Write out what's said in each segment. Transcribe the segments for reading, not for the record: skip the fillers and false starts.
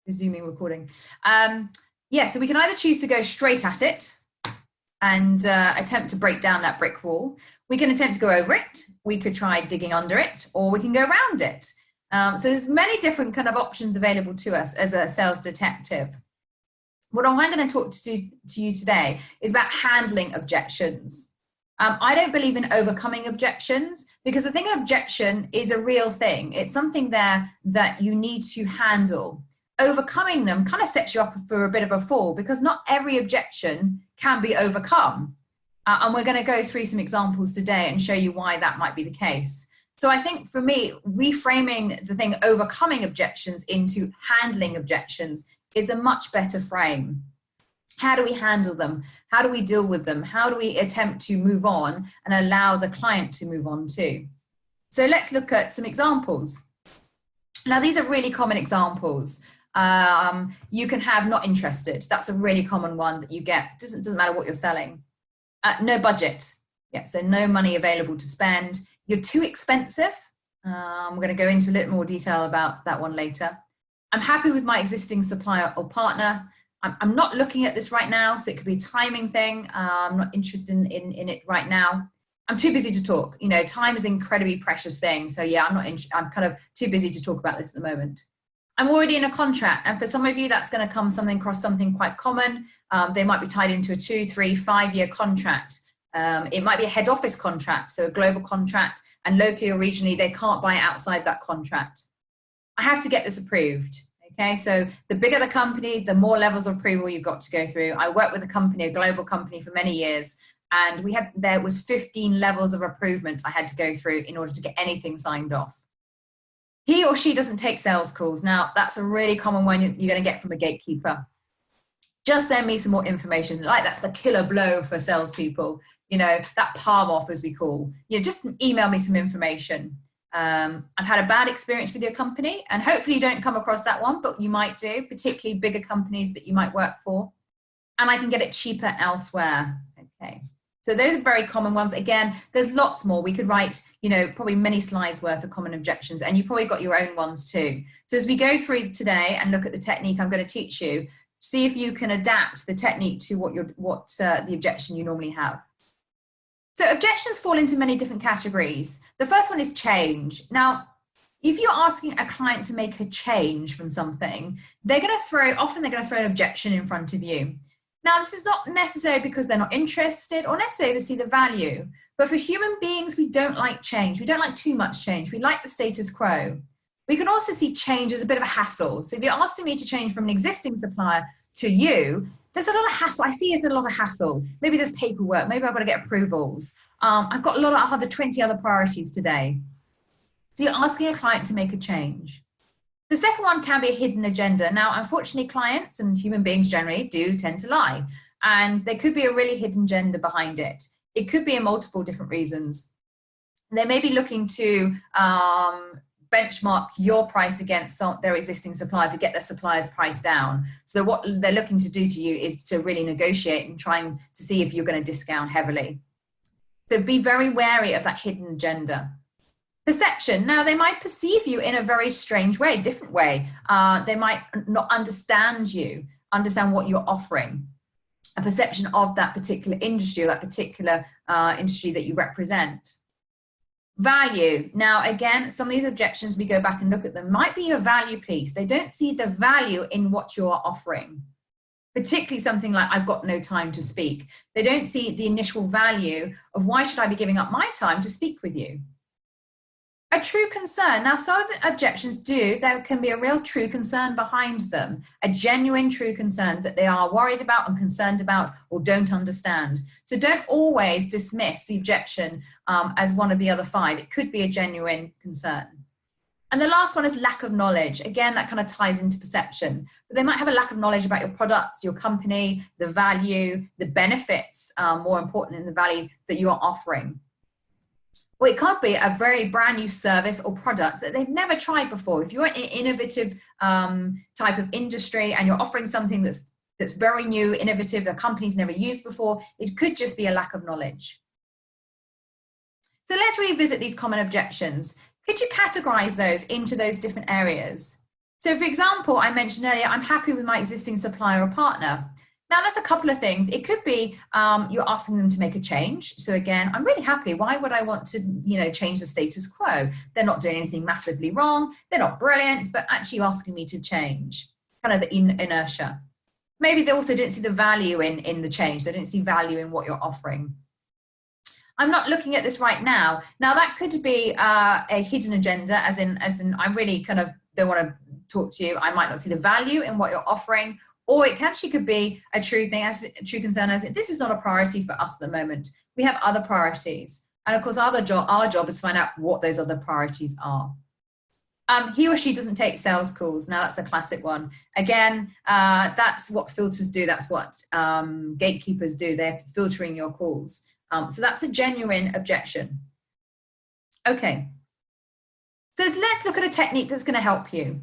Resuming recording. Yeah, so we can either choose to go straight at it and attempt to break down that brick wall. We can attempt to go over it. We could try digging under it, or we can go around it. So there's many different kind of options available to us as a sales detective. What I'm going to talk to you today is about handling objections. I don't believe in overcoming objections, because I think an objection is a real thing. It's something there that you need to handle. Overcoming them kind of sets you up for a bit of a fall, because not every objection can be overcome. And we're going to go through some examples today and show you why that might be the case. So I think for me, reframing the thing overcoming objections into handling objections is a much better frame. How do we handle them? How do we deal with them? How do we attempt to move on and allow the client to move on too? So let's look at some examples. Now, these are really common examples. You can have not interested. That's a really common one that you get. Doesn't matter what you're selling. No budget. Yeah, so no money available to spend. You're too expensive. We're going to go into a little more detail about that one later. I'm happy with my existing supplier or partner. I'm not looking at this right now, so it could be a timing thing. I'm not interested in it right now. I'm too busy to talk. You know, time is an incredibly precious thing. So yeah, I'm kind of too busy to talk about this at the moment. I'm already in a contract, and for some of you, that's going to come across something quite common. They might be tied into a 2, 3, 5-year contract. It might be a head office contract, so a global contract, and locally or regionally, they can't buy outside that contract. I have to get this approved. Okay, so the bigger the company, the more levels of approval you've got to go through. I worked with a company, a global company, for many years, and there was 15 levels of approval I had to go through in order to get anything signed off. He or she doesn't take sales calls. Now, that's a really common one you're going to get from a gatekeeper. Just send me some more information. Like, that's the killer blow for salespeople. You know, that palm off, as we call. You know, just email me some information. I've had a bad experience with your company, and hopefully you don't come across that one, but you might do, particularly bigger companies that you might work for. And I can get it cheaper elsewhere. Okay. So those are very common ones. Again, there's lots more. We could write, you know, probably many slides worth of common objections, and you probably got your own ones too. So as we go through today and look at the technique I'm going to teach you, see if you can adapt the technique to the objection you normally have. So objections fall into many different categories. The first one is change. Now, if you're asking a client to make a change from something, often they're going to throw an objection in front of you. Now, this is not necessarily because they're not interested or necessarily they see the value, but for human beings, we don't like change. We don't like too much change. We like the status quo. We can also see change as a bit of a hassle. So if you're asking me to change from an existing supplier to you, there's a lot of hassle. I see it as a lot of hassle. Maybe there's paperwork. Maybe I've got to get approvals. I've got a lot of other 20 other priorities today. So you're asking a client to make a change. The second one can be a hidden agenda. Now, unfortunately, clients and human beings generally do tend to lie, and there could be a really hidden agenda behind it. It could be in multiple different reasons. They may be looking to benchmark your price against their existing supplier to get their supplier's price down. So what they're looking to do to you is to really negotiate and trying to see if you're going to discount heavily. So be very wary of that hidden agenda. Perception. Now, they might perceive you in a very strange way, different way. They might not understand what you're offering. A perception of that particular industry or that particular industry that you represent. Value. Now, again, some of these objections, we go back and look at them, might be a value piece. They don't see the value in what you're offering. Particularly something like, I've got no time to speak. They don't see the initial value of why should I be giving up my time to speak with you? A true concern. Now, some objections there can be a real true concern behind them, a genuine true concern that they are worried about and concerned about or don't understand. So don't always dismiss the objection as one of the other 5. It could be a genuine concern. And the last one is lack of knowledge. Again, that kind of ties into perception. But they might have a lack of knowledge about your products, your company, the value, the benefits, more important in the value that you're offering. Or it could be a very brand new service or product that they've never tried before. If you're in an innovative type of industry and you're offering something that's very new, innovative, the company's never used before, it could just be a lack of knowledge. So let's revisit these common objections. Could you categorize those into those different areas? So for example, I mentioned earlier, I'm happy with my existing supplier or partner. Now that's a couple of things. It could be you're asking them to make a change. So again, I'm really happy. Why would I want to, change the status quo? They're not doing anything massively wrong. They're not brilliant, but actually asking me to change, kind of the inertia. Maybe they also didn't see the value in the change. They didn't see value in what you're offering. I'm not looking at this right now. Now that could be a hidden agenda, as in I really kind of don't want to talk to you. I might not see the value in what you're offering, or it actually could be a true thing, as a true concern, as this is not a priority for us at the moment. We have other priorities, and of course, our job is to find out what those other priorities are. He or she doesn't take sales calls. Now that's a classic one. Again, that's what filters do. That's what gatekeepers do. They're filtering your calls. So that's a genuine objection. Okay. So let's look at a technique that's going to help you.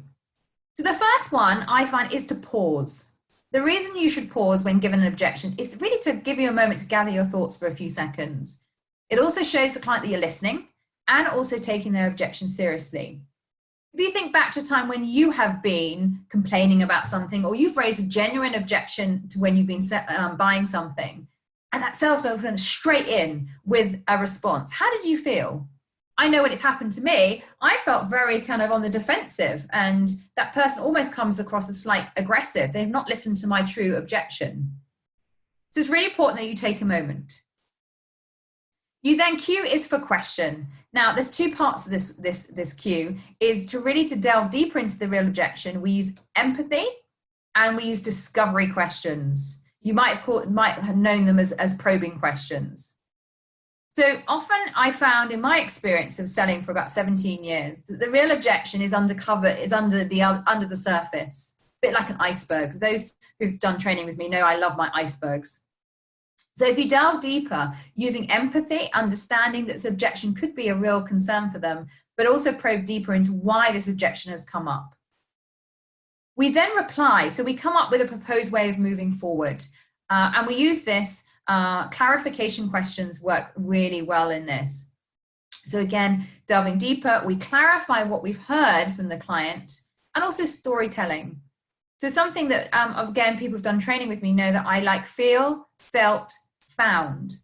So the first one I find is to pause. The reason you should pause when given an objection is really to give you a moment to gather your thoughts for a few seconds. It also shows the client that you're listening and also taking their objection seriously. If you think back to a time when you have been complaining about something, or you've raised a genuine objection to when you've been buying something, and that salesman went straight in with a response, how did you feel? I know when it's happened to me, I felt very kind of on the defensive, and that person almost comes across as slight aggressive. They've not listened to my true objection. So it's really important that you take a moment. You then Q is for question. Now there's two parts of this Q, is to really to delve deeper into the real objection. We use empathy and we use discovery questions. You might have known them as probing questions. So often I found in my experience of selling for about 17 years that the real objection is under the surface, a bit like an iceberg. Those who've done training with me know I love my icebergs. So if you delve deeper using empathy, understanding that this objection could be a real concern for them, but also probe deeper into why this objection has come up. We then reply. So we come up with a proposed way of moving forward. And we use this. Clarification questions work really well in this. So again, delving deeper, we clarify what we've heard from the client, and also storytelling. So something that, again, people who've done training with me know that I like feel, felt, found.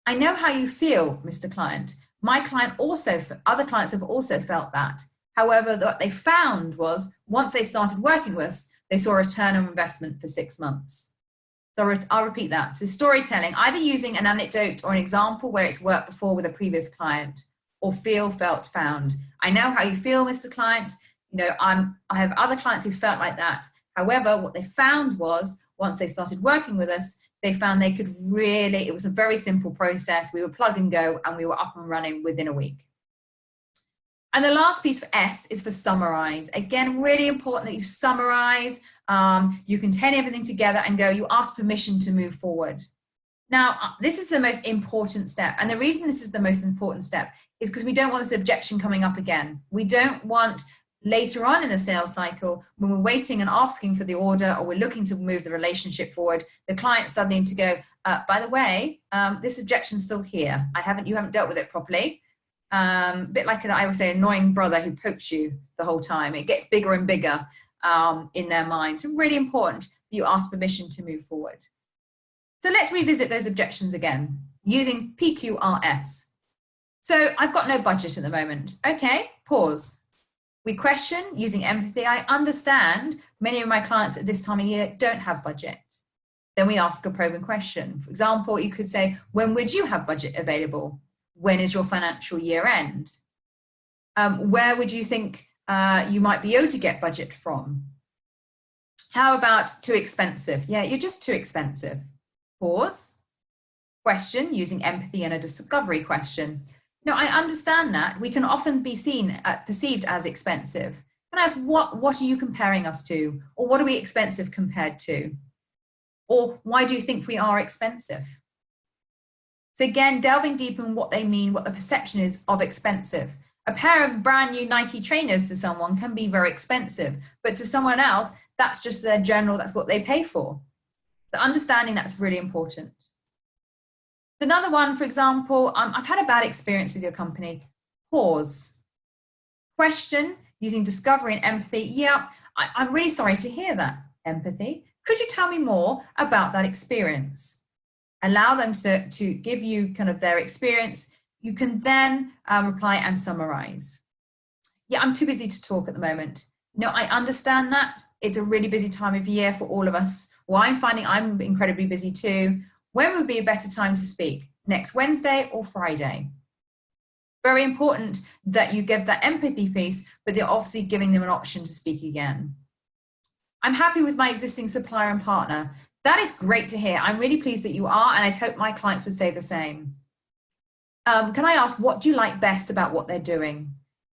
I know how you feel, Mr. Client. My client also, other clients have also felt that. However, what they found was once they started working with us, they saw a return on investment for 6 months. So I'll repeat that. So storytelling, either using an anecdote or an example where it's worked before with a previous client, or feel, felt, found. I know how you feel, Mr. Client. I have other clients who felt like that. However, what they found was once they started working with us, they found they could really, it was a very simple process. We were plug and go, and we were up and running within a week. And the last piece for S is for summarize. Again, really important that you summarize. You contain everything together and go, you ask permission to move forward. Now, this is the most important step. And the reason this is the most important step is because we don't want this objection coming up again. We don't want later on in the sales cycle, when we're waiting and asking for the order, or we're looking to move the relationship forward, the client suddenly to go, by the way, this objection's still here. You haven't dealt with it properly. A bit like I would say, annoying brother who pokes you the whole time. It gets bigger and bigger in their mind. So really important that you ask permission to move forward. So let's revisit those objections again using PQRS. So I've got no budget at the moment. Okay, pause. We question using empathy. I understand many of my clients at this time of year don't have budget. Then we ask a probing question. For example, you could say, when would you have budget available? When is your financial year end? Where would you think you might be able to get budget from? How about too expensive? Yeah, you're just too expensive. Pause. Question using empathy and a discovery question. No, I understand that. We can often be perceived as expensive. Can I ask, what are you comparing us to? Or what are we expensive compared to? Or why do you think we are expensive? So again, delving deep in what they mean, what the perception is of expensive. A pair of brand new Nike trainers to someone can be very expensive, but to someone else, that's just their general, that's what they pay for. So understanding that's really important. Another one, for example, I've had a bad experience with your company. Pause. Question using discovery and empathy. Yeah, I'm really sorry to hear that. Empathy. Could you tell me more about that experience? Allow them to give you kind of their experience. You can then reply and summarize. Yeah, I'm too busy to talk at the moment. No, I understand that. It's a really busy time of year for all of us. Well, I'm finding I'm incredibly busy too. When would be a better time to speak? Next Wednesday or Friday? Very important that you give that empathy piece, but you're obviously giving them an option to speak again. I'm happy with my existing supplier and partner. That is great to hear. I'm really pleased that you are, and I'd hope my clients would say the same. Can I ask, what do you like best about what they're doing?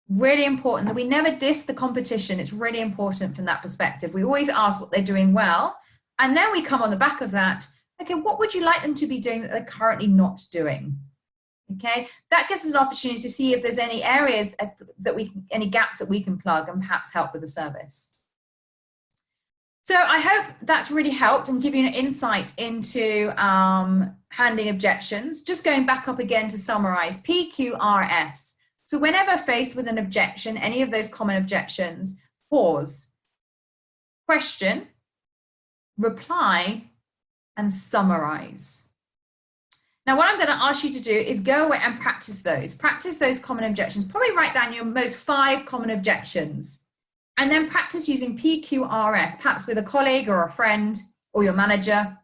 Really important that we never diss the competition. It's really important from that perspective. We always ask what they're doing well, and then we come on the back of that. Okay, what would you like them to be doing that they're currently not doing? Okay, that gives us an opportunity to see if there's any areas that any gaps that we can plug and perhaps help with the service. So I hope that's really helped and give you an insight into handling objections. Just going back up again to summarize, PQRS. So whenever faced with an objection, any of those common objections, pause, question, reply, and summarize. Now, what I'm going to ask you to do is go away and practice those common objections. Probably write down your most 5 common objections, and then practice using PQRS, perhaps with a colleague or a friend or your manager,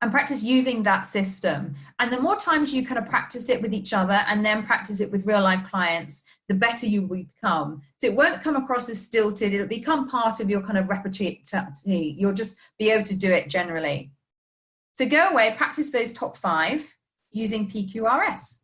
and practice using that system. And the more times you kind of practice it with each other and then practice it with real life clients, the better you will become. So it won't come across as stilted. It'll become part of your kind of repertoire. You'll just be able to do it generally. So go away, practice those top 5 using PQRS.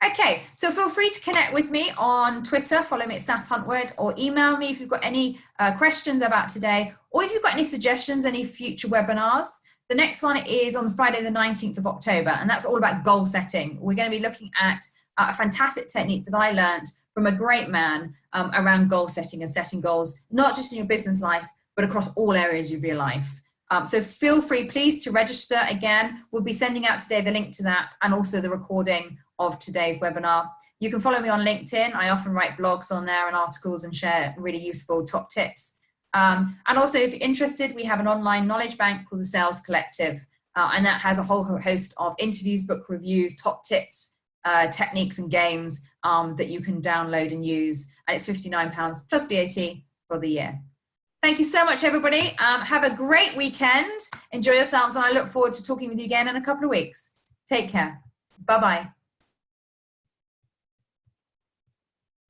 Okay, so feel free to connect with me on Twitter, follow me at Sass Huntwood, or email me if you've got any questions about today, or if you've got any suggestions, any future webinars. The next one is on Friday the 19th of October, and that's all about goal setting. We're going to be looking at a fantastic technique that I learned from a great man around goal setting and setting goals, not just in your business life, but across all areas of your life. So feel free, please, to register again. We'll be sending out today the link to that and also the recording of today's webinar. You can follow me on LinkedIn. I often write blogs on there and articles and share really useful top tips. And also, if you're interested, we have an online knowledge bank called the Sales Collective, and that has a whole host of interviews, book reviews, top tips, techniques and games that you can download and use. And it's £59 plus VAT for the year. Thank you so much, everybody. Have a great weekend. Enjoy yourselves, and I look forward to talking with you again in a couple of weeks. Take care. Bye-bye.